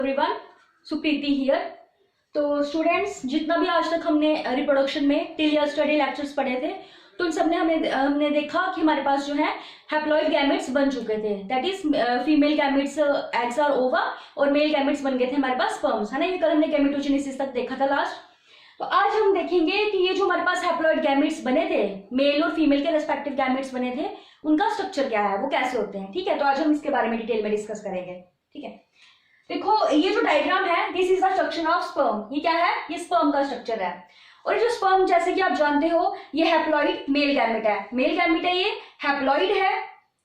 Everyone, Supriti here. तो students, जितना भी आज तक हमने रिप्रोडक्शन में टिल ईयर स्टडी लेक्चर्स पढ़े थे, तो उन सब में हमने देखा कि हमारे पास जो है हैप्लॉइड गैमेट्स बन चुके थे। That is female gametes eggs और ओवा, और मेल गैमेट्स बन गए थे हमारे पास स्पर्म्स, है ना। ये कल हमने गैमेटोजेनेसिस तक देखा था लास्ट। तो आज हम देखेंगे कि ये जो हमारे पास हैप्लॉइड गैमेट्स बने थे, मेल और फीमेल के रेस्पेक्टिव गैमेट्स बने थे, उनका स्ट्रक्चर क्या है, वो कैसे होते हैं। ठीक है, तो आज हम इसके बारे में डिटेल में डिस्कस करेंगे। ठीक है, देखो ये जो डायग्राम है, this is the structure of sperm. ये क्या है, ये स्पर्म का स्ट्रक्चर है। और जो स्पर्म, जैसे कि आप जानते हो, ये हैप्लॉइड मेल गैमेट है। मेल गैमेट है, ये हैप्लॉइड है।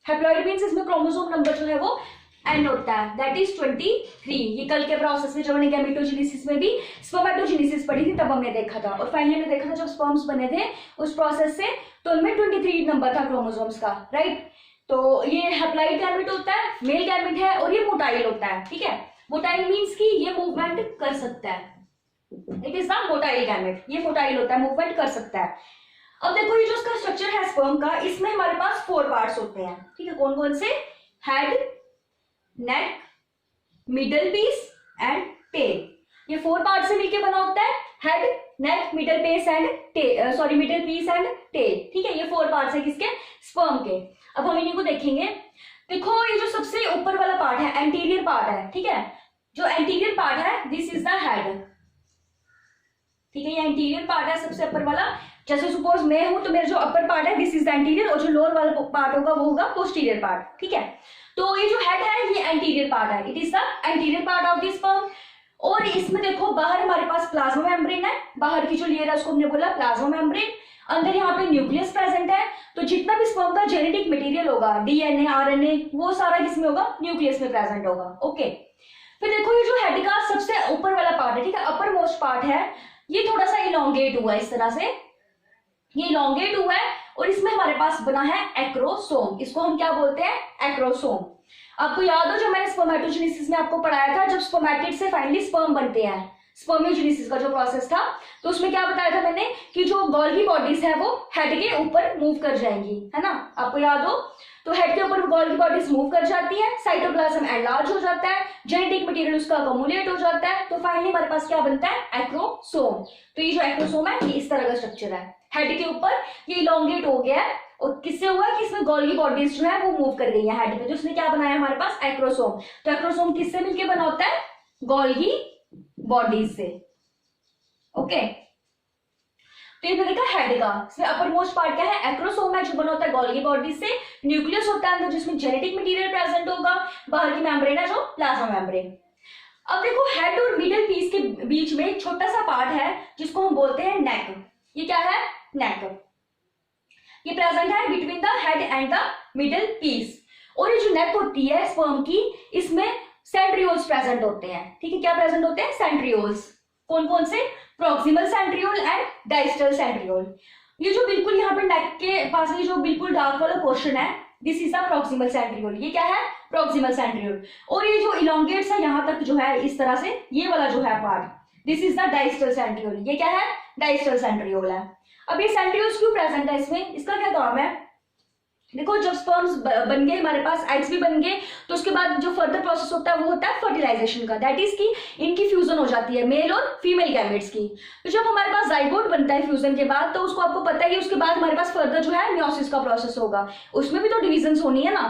हैप्लॉइड मींस इसमें क्रोमोसोम नंबर जो है वो एन होता है, दैट इज 23। ये कल के प्रोसेस में जब हमने गैमेटोजेनेसिस में भी स्पर्मेटोजेनेसिस पढ़ी थी तब हमने देखा था। और फाइनली हमने देखा था जब स्पर्म्स बने थे उस प्रोसेस से, तो उनमें 23 नंबर था क्रोमोसोम्स का, राइट। तो ये हैप्लॉइड गैमेट होता है, मेल गैमेट है, और ये मोटाइल होता है। ठीक है, मोटाइल मींस कि ये मूवमेंट कर सकता है। It is the motile gamete. ये मोटाइल होता है, मूवमेंट कर सकता है। अब देखो ये जो इसका स्ट्रक्चर है स्पर्म का, इसमें हमारे पास 4 पार्ट्स होते हैं। ठीक है, कौन कौन से? Head, neck, middle piece and tail. ये 4 पार्ट से मिलकर बना होता है। Head, neck, middle piece and tail, middle piece and tail. ठीक है, ये 4 पार्ट्स है किसके? स्पर्म के। अब हम इन्हीं को देखेंगे। देखो ये जो सबसे ऊपर वाला पार्ट है, एंटीरियर पार्ट है। ठीक है, जो एंटीरियर पार्ट है, दिस इज द हेड। ठीक है, ये एंटीरियर पार्ट है सबसे ऊपर वाला। जैसे सपोज मैं हूं तो मेरा जो अपर पार्ट है दिस इज द एंटीरियर, और जो लोअर वाला पार्ट होगा वो होगा पोस्टीरियर पार्ट। ठीक है, तो ये जो हेड है ये एंटीरियर पार्ट है, it is the anterior part of this sperm. और इसमें देखो बाहर हमारे पास प्लाज्मा मेम्ब्रेन है। बाहर की जो लेयर है उसको हमने बोला प्लाज्मा मेम्ब्रेन। अंदर यहाँ पे न्यूक्लियस प्रेजेंट है। तो जितना भी स्पर्म का जेनेटिक मटेरियल होगा, डीएनए, आरएनए, वो सारा किसमें होगा? न्यूक्लियस में प्रेजेंट होगा। ओके, फिर देखो ये जो हेड का सबसे ऊपर वाला पार्ट है, ठीक है, अपर मोस्ट पार्ट है, ये थोड़ा सा इलोंगेट हुआ है इस तरह से। ये इलोंगेट हुआ है और इसमें हमारे पास बना है एक्रोसोम। इसको हम क्या बोलते हैं? एक्रोसोम। आपको याद हो, जो मैंने स्पर्मेटोजेनेसिस में आपको पढ़ाया था, जब स्पर्मेटिड से फाइनली स्पर्म बनते हैं, स्पर्मियोजेनेसिस का जो प्रोसेस था, तो उसमें क्या बताया था मैंने कि जो गोल्गी बॉडीज है वो हेड के ऊपर मूव कर जाएंगी, है ना। आपको याद हो, तो हेड के ऊपर गोल्गी बॉडीज मूव कर जाती है, साइटोप्लाज्म एनलार्ज हो जाता है, जेनेटिक मटेरियल उसका अकोमुलेट हो जाता है, तो फाइनली हमारे पास क्या बनता है? एक्रोसोम। तो ये जो एक्रोसोम है ये इस तरह का स्ट्रक्चर है। हेड के ऊपर ये इलोंगेट हो गया है, और किससे हुआ कि इसमें गोल्गी बॉडीज जो है वो मूव कर गई है हेड पे, तो उसने क्या बनाया हमारे पास? एक्रोसोम। तो एक्रोसोम किससे मिलकर बना होता है? गोल्गी बॉडीज से। ओके, तो ये देखा हेड का, इसमें अपर मोस्ट पार्ट क्या है? एक्रोसोम है, जो बना होता है गोल्गी बॉडीज से। न्यूक्लियस होता है अंदर जिसमें जेनेटिक मटेरियल प्रेजेंट होगा। बाहर की मेम्ब्रेन है जो प्लाज्मा मेम्ब्रेन। अब देखो हेड और मिडल पीस के बीच में एक छोटा सा पार्ट है जिसको हम बोलते हैं नेक। ये क्या है? नेक। ये प्रेजेंट है between the head and the middle piece. और ये जो नेक होती है स्पर्म की, इसमें सेंट्रियोल्स प्रेजेंट होते हैं। ठीक है, क्या प्रेजेंट होते हैं? सेंट्रियोल्स। कौन कौन से? Proximal centriole and distal centriole. ये जो बिल्कुल यहाँ पे नेक के पास ये जो बिल्कुल डार्क वाला पोर्शन है, this is the proximal centriole. ये क्या है? Proximal centriole. और ये जो इलोंगेट्स है यहाँ तक जो है इस तरह से, ये वाला जो है part, this is the distal centriole. ये क्या है? डाइस्टल सेंट्रियोल है। अब ये सेंट्रियोल्स क्यों प्रेजेंट है इसमें? इसका क्या काम है? देखो जब स्पर्म्स बन गए हमारे पास, एग्स भी बन गए, तो उसके बाद जो फर्दर प्रोसेस होता है वो होता है फर्टिलाइजेशन का। दैट इज की इनकी फ्यूजन हो जाती है, मेल और फीमेल गैमेट्स की। तो जब हमारे पास जाइगोट बनता है फ्यूजन के बाद, तो उसको आपको पता है उसके बाद हमारे पास फर्दर जो है मियोसिस का प्रोसेस होगा। उसमें भी तो डिविजन होनी है ना।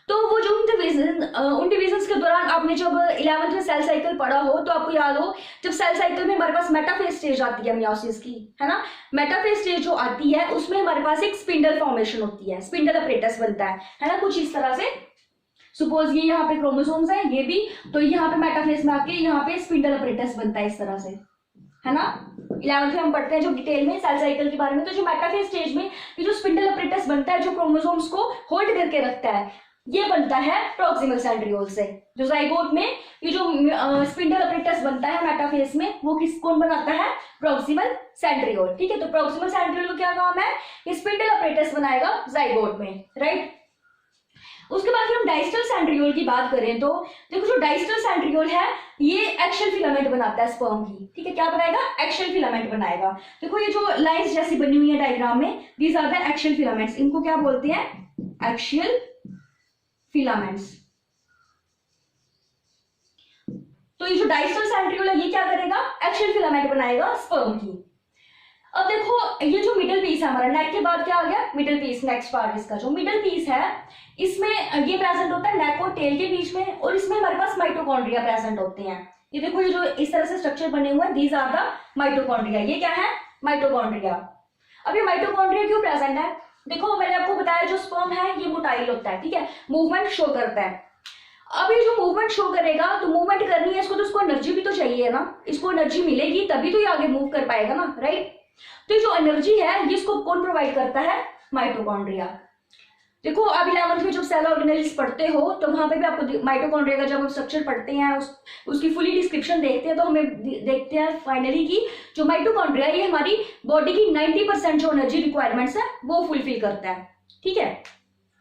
तो वो जो उन डिविजन्स के दौरान आपने जब 11th में सेल साइकिल पढ़ा हो तो आपको याद हो, जब सेल साइकिल में हमारे पास मेटाफेज स्टेज आती है मियोसिस की, है ना। मेटाफेज स्टेज जो आती है उसमें हमारे पास एक स्पिंडल फॉर्मेशन होती है, स्पिंडल अपरेटस बनता है ना, कुछ इस तरह से। सपोज ये यहाँ पे क्रोमोसोम्स है, ये भी, तो यहाँ पे मेटाफेज में आके यहाँ पे स्पिंडल अपरेटस बनता है इस तरह से, है ना। 11th में हम पढ़ते हैं जो डिटेल में सेल साइकिल के बारे में। तो जो मेटाफेज स्टेज में ये जो स्पिंडल अपरेटस बनता है, जो क्रोमोसोम्स को होल्ड करके रखता है, ये बनता है प्रॉक्सिमल सेंट्रियोल से। जो जाइगोट में ये जो स्पिंडल अपरेटस बनता है मेटाफेज में, वो कौन बनाता है? Proximal centriole. ठीक है, तो प्रॉक्सिमल सेंट्रियोल का क्या काम है? ये स्पिंडल अपरेटस बनाएगा जाइगोट में, राइट। उसके बाद फिर हम डाइस्टल सेंट्रियोल की बात करें तो देखो जो डाइस्टल सेंट्रियोल है ये एक्शियल फिलामेंट बनाता है स्पर्म की। ठीक है, क्या बनाएगा? एक्शियल फिलामेंट बनाएगा। देखो ये जो लाइंस जैसी बनी हुई है डायग्राम में, these are the axial filaments. इनको क्या बोलते हैं? Axial filaments. तो ये जो डाइस्टल सेंट्रियोल है ये क्या करेगा, एक्सियल फिलामेंट बनाएगा स्पर्म की। अब देखो ये जो मिडिल पीस है हमारा, नेक के बाद क्या आ गया, मिडिल पीस, नेक्स्ट पार्ट इसका जो मिडिल पीस है इसमें ये प्रेजेंट होता है नेक और टेल के बीच में, और इसमें हमारे पास माइटोकॉन्ड्रिया प्रेजेंट होते हैं। ये देखो ये जो इस तरह से स्ट्रक्चर बने हुए हैं, दीज आर द माइटोकॉन्ड्रिया। ये क्या है, माइटोकॉन्ड्रिया। अब ये माइटोकॉन्ड्रिया क्यों प्रेजेंट है, देखो मैंने आपको बताया जो स्पर्म है ये मोटाइल होता है, ठीक है, मूवमेंट शो करता है। अब ये जो मूवमेंट शो करेगा तो मूवमेंट करनी है इसको, तो इसको एनर्जी भी तो चाहिए ना, इसको एनर्जी मिलेगी तभी तो ये आगे मूव कर पाएगा ना, राइट। तो जो एनर्जी है ये इसको कौन प्रोवाइड करता है, माइटोकॉन्ड्रिया। देखो आप 11th में जब सेल ऑर्गेनेल्स पढ़ते हो तो वहां पे भी आपको माइटोकॉन्ड्रिया का जब हम स्ट्रक्चर पढ़ते हैं उसकी फुली डिस्क्रिप्शन देखते हैं तो हमें देखते हैं फाइनली कि जो माइटोकॉन्ड्रिया ये हमारी बॉडी की 90% जो एनर्जी रिक्वायरमेंट्स है वो फुलफिल करता है, ठीक है।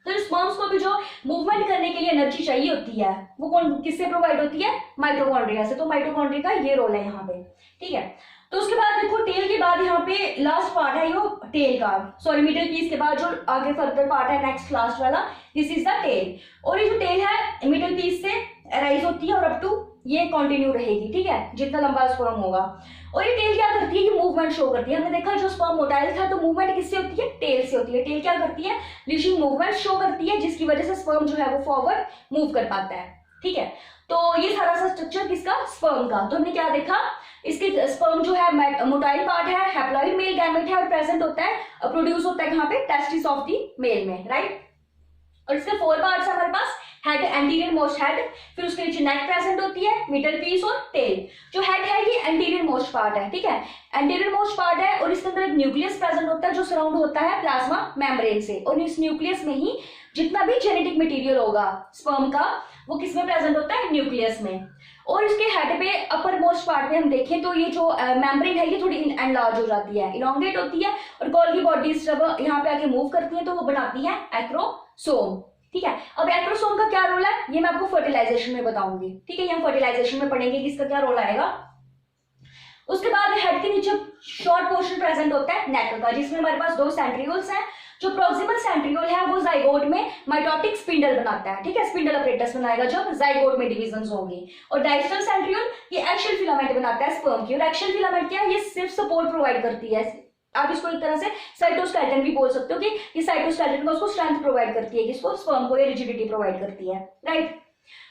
तो स्पर्म्स को भी जो मूवमेंट करने के लिए एनर्जी चाहिए होती है वो कौन किससे प्रोवाइड होती है, माइटोकॉन्ड्रिया से। तो माइटोकॉन्ड्रिया का ये रोल है यहाँ पे, ठीक है। तो उसके बाद देखो टेल के बाद यहाँ पे लास्ट पार्ट है यो टेल का, सॉरी मिडिल पीस के बाद जो आगे फर्दर पार्ट है नेक्स्ट लास्ट वाला, दिस इज द टेल। और ये जो टेल है मिडिल पीस से अराइज होती है और अप टू ये कंटिन्यू रहेगी, ठीक है, जितना लंबा स्पर्म होगा। और ये टेल क्या करती है, ये मूवमेंट शो करती है। हमने देखा जो स्पर्म मोटाइल था तो मूवमेंट किससे होती है, टेल से होती है। टेल क्या करती है, लीशिंग मूवमेंट शो करती है जिसकी वजह से स्पर्म जो है वो फॉरवर्ड मूव कर पाता है, ठीक है। तो ये सारा सा स्ट्रक्चर किसका, स्पर्म का। तो हमने क्या देखा, इसके स्पर्म जो है मोटाइल पार्ट है, हैप्लॉइड मेल गैमेट है और प्रेजेंट होता है, प्रोड्यूस होता है कहाँ पे, टेस्टिस ऑफ द मेल में, राइट। और इसके 4 पार्ट्स है हमारे पास, हेड, एंटीरियर मोस्ट हेड, फिर उसके नीचे नेक प्रेजेंट होती है, मिडल पीस और टेल। जो हेड है ये एंटीरियर मोस्ट पार्ट है, ठीक है, एंटीरियर मोस्ट पार्ट है और इसके अंदर एक न्यूक्लियस प्रेजेंट होता है जो सराउंड होता है प्लाज्मा मेम्ब्रेन से, और इस न्यूक्लियस में ही जितना भी जेनेटिक मटेरियल होगा स्पर्म का वो किसमें प्रेजेंट होता है, न्यूक्लियस में। और इसके हेड पे अपर मोस्ट पार्ट में हम देखें तो ये जो मेम्ब्रेन है ये थोड़ी एनलार्ज हो जाती है, इलोंगेट होती है, और गोल्गी बॉडीज जब यहाँ पे आके मूव करती है तो वो बनाती है एक्रोसोम, ठीक है। अब एक्रोसोम का क्या रोल है ये मैं आपको फर्टिलाइजेशन में बताऊंगी, ठीक है, ये हम फर्टिलाइजेशन में पढ़ेंगे कि इसका क्या रोल आएगा। उसके बाद हेड के नीचे शॉर्ट पोर्शन प्रेजेंट होता है नेक का, जिसमें हमारे पास 2 सेंट्रियोल्स हैं। जो प्रोक्सिमल सेंट्रियोल है वो जाइगोट में माइटोटिक स्पिंडल बनाता है, ठीक है, स्पिंडल अपरेटस बनाएगा जब जाइगोट में डिविजन होंगी। और डाइस्टल सेंट्रियोल ये एक्सियल फिलामेंट बनाता है स्पर्म की, और एक्सियल फिलामेंट क्या है, ये सिर्फ सपोर्ट प्रोवाइड करती है। आप इसको एक तरह से साइटोस्केलेटन भी बोल सकते हो कि ये साइटोस्केलेटन को उसको स्ट्रेंथ प्रोवाइड करती है, किसको, स्पर्म को, ये रिजिडिटी प्रोवाइड करती है, राइट।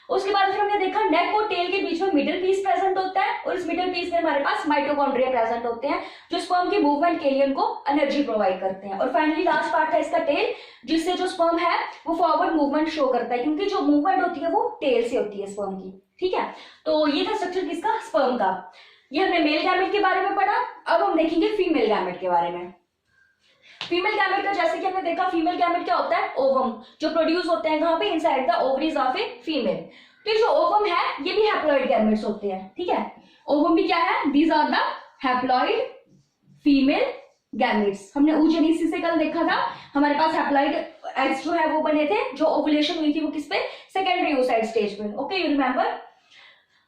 उसके बाद फिर हमने देखा नेक और टेल के बीच में मिडिल पीस प्रेजेंट होता है, और इस मिडिल पीस में हमारे पास माइटोकॉन्ड्रिया प्रेजेंट होते हैं जो स्पर्म की मूवमेंट के लिए उनको एनर्जी प्रोवाइड करते हैं। और फाइनली लास्ट पार्ट है इसका टेल, जिससे जो स्पर्म है वो फॉरवर्ड मूवमेंट शो करता है, क्योंकि जो मूवमेंट होती है वो टेल से होती है स्पर्म की, ठीक है। तो ये था स्ट्रक्चर किसका, स्पर्म का। ये हमने मेल गैमेट के बारे में पढ़ा, अब हम देखेंगे फीमेल गैमेट के बारे में। फीमेल गैमेट का जैसे कि हमने देखा, फीमेल गैमेट क्या होता है, ओवम, जो प्रोड्यूस होते हैं कहां पे, inside the ovaries of a female. तो जो ओवम है ये भी हैप्लॉइड गैमेट्स होते हैं, ठीक है, ओवम भी क्या है, these are the haploid female gametes. हमने ऊजेनिसिस से कल देखा था, हमारे पास हैप्लॉइड एग्स जो है वो बने थे, जो ओवुलेशन हुई थी वो किस पे, सेकेंडरी oocyte स्टेज पे, ओके, यू रिमेंबर।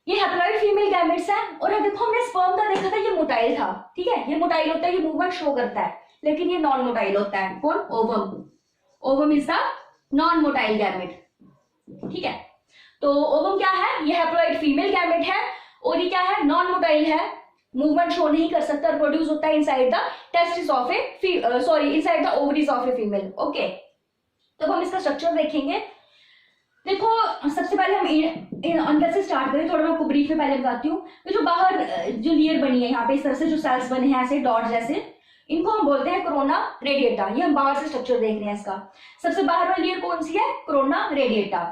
ये हैप्लॉइड फीमेल गैमेट्स है। और देखो हमने स्पर्म का देखा था, ये मोटाइल था, ठीक है, ये मोटाइल होता है, ये मूवमेंट शो करता है, लेकिन ये नॉन मोटाइल होता है, कौन, ovum. Ovum is the non motile gamete, ठीक है। तो ओवम क्या है, ये हैप्लॉइड फीमेल गैमेट है, और ये क्या है, नॉन मोटाइल है, मूवमेंट शो नहीं कर सकता, और प्रोड्यूस होता है inside the testis of A inside the ovaries of a female, okay. तो हम इसका स्ट्रक्चर देखेंगे। देखो सबसे पहले हम अंदर से स्टार्ट करें, थोड़ा मैं आपको ब्रीफ में पहले बताती हूँ। तो जो बाहर जो लेयर बनी है यहाँ पे इस तरह से जो सेल्स बने हैं ऐसे डॉट जैसे, इनको हम बोलते हैं कोरोना रेडिएटा। ये हम बाहर से स्ट्रक्चर देख रहे हैं इसका। सबसे बाहर वाली लेयर कौन सी है, कोरोना रेडिएटा।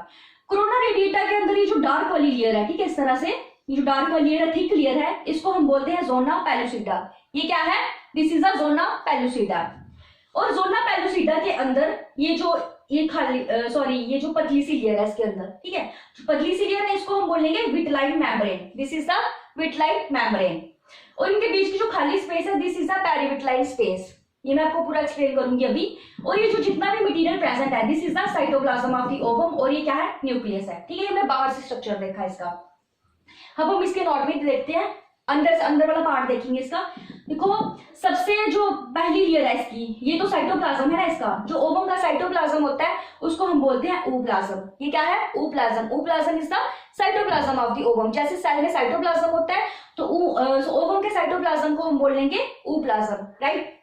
कोरोना रेडिएटा के अंदर ये जो डार्क वाली लेयर है, ठीक है, इस तरह से ये जो डार्क वाली लेयर है, थिक लेयर है, इसको हम बोलते हैं जोना पेलुसिडा। ये क्या है, this is a zona pellucida. और जोना पेलुसिडा के अंदर ये जो ये जो पतली सी लेयर है इसके अंदर, ठीक है, जो पतली सी लेयर है इसको हम बोलेंगे vitelline membrane, this is the vitelline membrane. और इनके बीच की जो खाली स्पेस है, दिस इज द पेरिविटलाइन स्पेस। ये मैं आपको पूरा एक्सप्लेन करूंगी अभी। और ये जो जितना भी मटेरियल प्रेजेंट है, this is the cytoplasm of the ovum, और ये क्या है, न्यूक्लियस है, ठीक है। हमने बाहर से स्ट्रक्चर देखा इसका। अब हम इसके एनाटॉमी देखते हैं, अंदर से अंदर वाला पार्ट देखेंगे इसका। देखो सबसे जो पहली लेयर है इसकी, ये तो साइटोप्लाज्म है ना, इसका जो ओवम का साइटोप्लाज्म होता है उसको हम बोलते हैं ooप्लाज्म। ये क्या है? Ooplasm. Ooplasm is the cytoplasm of the ovum. जैसे सेल में साइटोप्लाज्म होता है तो ओवम के साइटोप्लाज्म को हम बोल लेंगे ooप्लाज्म, राइट।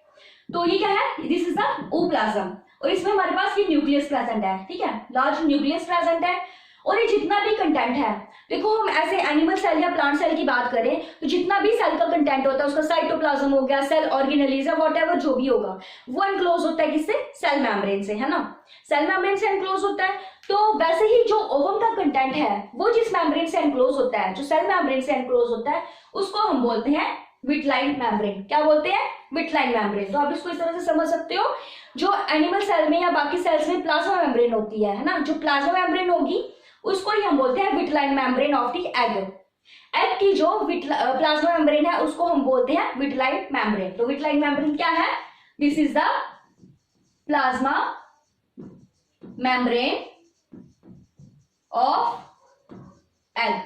तो ये क्या है? This is the ooplasm. और इसमें हमारे पास ये न्यूक्लियस प्रेजेंट है, ठीक है, लार्ज न्यूक्लियस प्रेजेंट है। और ये जितना भी कंटेंट है, देखो हम ऐसे एनिमल सेल या प्लांट सेल की बात करें तो जितना भी सेल का कंटेंट होता है, उसका साइटोप्लाज्म हो गया, सेल ऑर्गेनेलिज या व्हाटएवर जो भी होगा, वो एनक्लोज होता है किससे? सेल मेम्ब्रेन से, है ना। सेल मेम्ब्रेन से एनक्लोज होता है। तो वैसे ही जो ओवम का कंटेंट है वो जिस मेम्ब्रेन से एनक्लोज होता है, जो सेल मेम्ब्रेन से एनक्लोज होता है, उसको हम बोलते हैं विटलाइन मेम्ब्रेन। क्या बोलते हैं? Vitelline membrane. तो आप इसको इस तरह से समझ सकते हो, जो एनिमल सेल में या बाकी सेल्स में प्लाज्मा मेम्ब्रेन होती है ना, जो प्लाज्मा मेम्ब्रेन होगी उसको ही हम बोलते हैं vitelline membrane of the egg. Egg की जो प्लाज्मा मेम्ब्रेन है उसको हम बोलते हैं विटलाइन मेम्ब्रेन। तो विटलाइन मेम्ब्रेन क्या है? This is the plasma membrane of egg,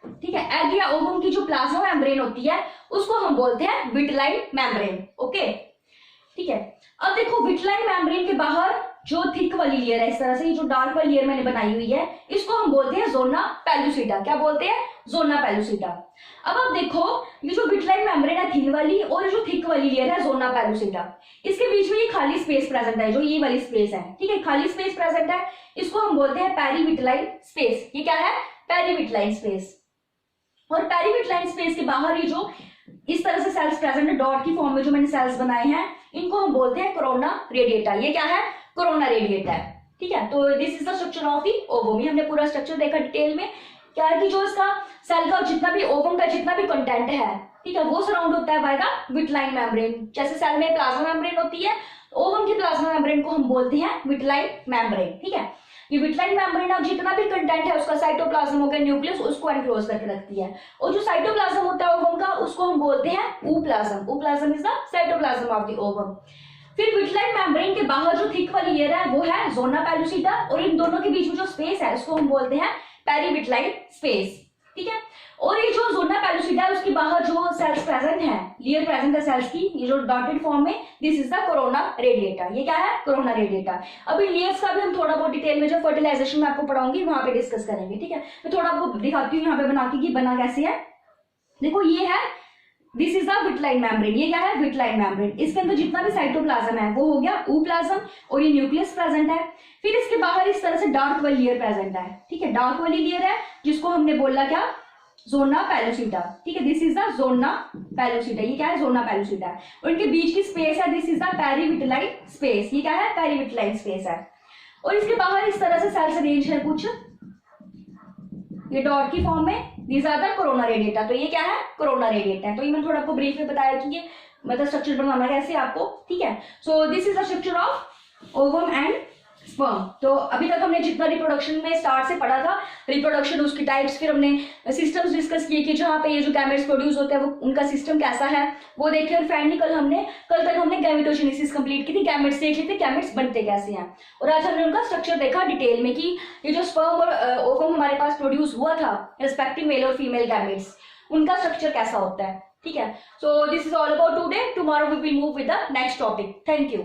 ठीक है। एग या ओवम की जो प्लाज्मा मेम्ब्रेन होती है उसको हम बोलते हैं विटलाइन मेम्ब्रेन, ओके, ठीक है। अब देखो विटलाइन मेम्ब्रेन के बाहर जो थिक वाली लेयर है, इस तरह से ये जो डार्क वाली लेयर मैंने बनाई हुई है, इसको हम बोलते हैं जोना पेलुसिडा। क्या बोलते हैं? Zona pellucida. अब आप देखो ये जो विटलाइन मेम्ब्रेन है थिन वाली, और ये जो थिक वाली लेयर है जोना पेलुसिडा, इसके बीच में ये खाली स्पेस प्रेजेंट है, जो ये वाली स्पेस है, ठीक है, खाली स्पेस प्रेजेंट है, इसको हम बोलते हैं पेरीविटलाइन स्पेस। ये क्या है? Perivitelline space. और पेरीविटलाइन स्पेस के बाहर ये जो इस तरह से सेल्स प्रेजेंट है डॉट की फॉर्म में, जो मैंने सेल्स बनाए हैं, इनको हम बोलते हैं कोरोना रेडिएटा। ये क्या है? कोरोना रेडिएटा है, ठीक है। तो this is the structure of the ovum. हमने पूरा स्ट्रक्चर देखा डिटेल में। क्या है कि जो इसका सेल का जितना भी ओवम का जितना भी कंटेंट है, ठीक है, वो सराउंड होता है बाय द विटलाइन मेम्ब्रेन। जैसे सेल में प्लाज्मा मेम्ब्रेन होती है, ओवम की प्लाज्मा मेम्ब्रेन को हम बोलते हैं विटलाइन मेम्ब्रेन, ठीक है। ये विटलाइन मेम्ब्रेन अब जितना भी कंटेंट है उसका साइटोप्लाज्म हो गया, न्यूक्लियस, उसको एनक्लोज करके रखती है। और जो साइटोप्लाज्म होता है ओवम का, उसको हम बोलते हैं ooplasm. Ooplasm is the cytoplasm of the ovum. फिर विटलाइन मेम्ब्रेन के बाहर जो थिक वाली लेयर है वो है जोना पेलुसिडा, और इन दोनों के बीच में जो स्पेस है उसको हम बोलते हैं पेरीविटलाइन स्पेस, ठीक है। और ये जो जोना पेलुसिडा है उसके बाहर जो सेल्स प्रेजेंट है, लेयर प्रेजेंट है सेल्स की, ये जो डॉटेड फॉर्म में, this is the corona radiata. ये क्या है? Corona radiata. अब इन लेयर्स का भी हम थोड़ा बहुत डिटेल में जो फर्टिलाइजेशन में आपको पढ़ाऊंगी वहां पे डिस्कस करेंगे, ठीक है। मैं थोड़ा आपको दिखाती हूँ यहाँ पे बना के कि बना कैसे है। देखो ये है, this is the vitelline membrane. ये क्या है? Vitelline membrane. इसके अंदर जितना भी साइटोप्लाज्म है वो हो गया ooप्लाज्म, और ये न्यूक्लियस प्रेजेंट है। फिर इसके बाहर इस तरह से डार्क वाली लेयर प्रेजेंट है, ठीक है, डार्क वाली लेयर है जिसको हमने बोला क्या? जोना पेलुसिडा, ठीक है, this is the zona pellucida. ये क्या है? Zona pellucida. और इनके बीच की स्पेस है, this is the perivitelline space. ये क्या है? पेरीविटलाइन स्पेस है। और इसके बाहर इस तरह से सेल्स अरेंज है कुछ, ये डॉट की फॉर्म में, these are the corona radiata. तो ये क्या है? कोरोना रेडिएटा है। तो ये मैंने थोड़ा आपको ब्रीफ में बताया कि ये मतलब स्ट्रक्चर बनाना कैसे आपको, ठीक है। So this is the structure of ovum and sperm. तो अभी तक हमने जितना रिप्रोडक्शन में स्टार्ट से पढ़ा था, रिप्रोडक्शन, उसकी टाइप्स, फिर हमने सिस्टम्स डिस्कस किए कि जहाँ पे ये जो गैमेट्स प्रोड्यूस होते हैं वो उनका सिस्टम कैसा है वो देखे। और फाइनली कल तक हमने गैमेटोजेनेसिस कंप्लीट की थी, गैमेट्स देख लिए थे, गैमेट्स बनते कैसे हैं। और आज हमने उनका स्ट्रक्चर देखा डिटेल में कि ये जो स्पर्म और ओवम हमारे पास प्रोड्यूस हुआ था, रिस्पेक्टिव मेल और फीमेल गैमेट्स, उनका स्ट्रक्चर कैसा होता है, ठीक है। So this is all about today. Tomorrow we will move with the next topic. Thank you.